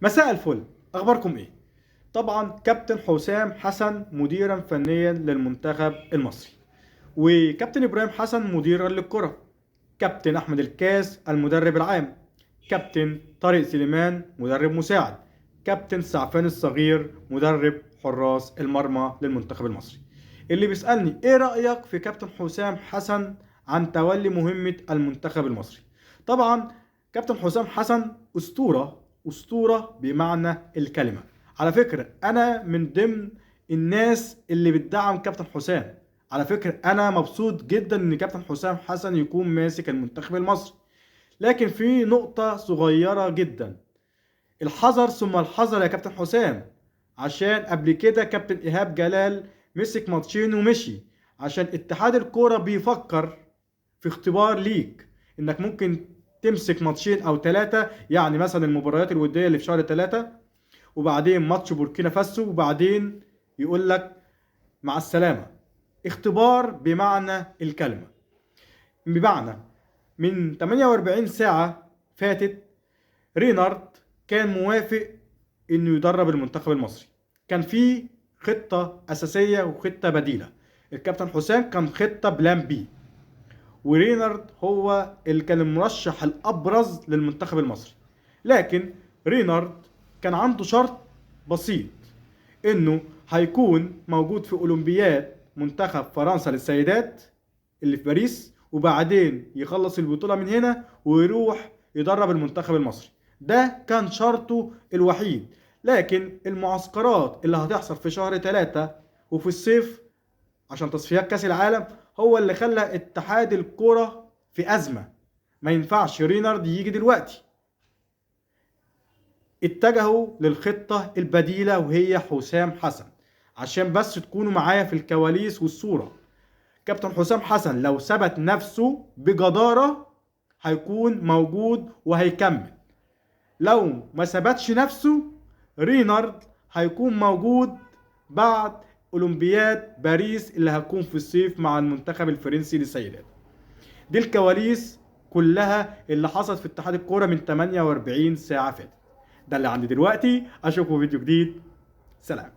مساء الفل، اخباركم ايه؟ طبعا كابتن حسام حسن مديرا فنيا للمنتخب المصري، وكابتن ابراهيم حسن مديرا للكرة، كابتن احمد الكاس المدرب العام، كابتن طارق سليمان مدرب مساعد، كابتن سعفان الصغير مدرب حراس المرمى للمنتخب المصري. اللي بيسألني ايه رأيك في كابتن حسام حسن عن تولي مهمة المنتخب المصري؟ طبعا كابتن حسام حسن أسطورة، أسطورة بمعنى الكلمة. على فكرة أنا من ضمن الناس اللي بتدعم كابتن حسام. على فكرة أنا مبسوط جدا إن كابتن حسام حسن يكون ماسك المنتخب المصري، لكن في نقطة صغيرة جدا. الحذر ثم الحذر يا كابتن حسام، عشان قبل كده كابتن إيهاب جلال مسك ماتشين ومشي، عشان اتحاد الكورة بيفكر في اختبار ليك انك ممكن تمسك ماتشين او ثلاثة، يعني مثلا المباريات الودية اللي في شهر ثلاثة، وبعدين ماتش بوركينا فاسو، وبعدين يقول لك مع السلامة. اختبار بمعنى الكلمة، بمعنى من 48 ساعة فاتت رينارد كان موافق انه يدرب المنتخب المصري. كان في خطة اساسية وخطة بديلة. الكابتن حسام كان خطة بلان بي، ورينارد هو اللي كان المرشح الابرز للمنتخب المصري. لكن رينارد كان عنده شرط بسيط، انه هيكون موجود في اولمبياد منتخب فرنسا للسيدات اللي في باريس، وبعدين يخلص البطولة من هنا ويروح يدرب المنتخب المصري. ده كان شرطه الوحيد. لكن المعسكرات اللي هتحصل في شهر 3 وفي الصيف عشان تصفيات كأس العالم هو اللي خلى اتحاد الكرة في أزمة. ما ينفعش رينارد يجي دلوقتي. اتجهوا للخطة البديلة وهي حسام حسن، عشان بس تكونوا معايا في الكواليس والصورة. كابتن حسام حسن لو ثبت نفسه بجدارة هيكون موجود وهيكمل. لو ما ثبتش نفسه رينارد هيكون موجود بعد أولمبياد باريس اللي هتكون في الصيف مع المنتخب الفرنسي للسيدات. دي الكواليس كلها اللي حصلت في اتحاد الكورة من 48 ساعة فاتت. ده اللي عندي دلوقتي، اشوفكم في فيديو جديد. سلام.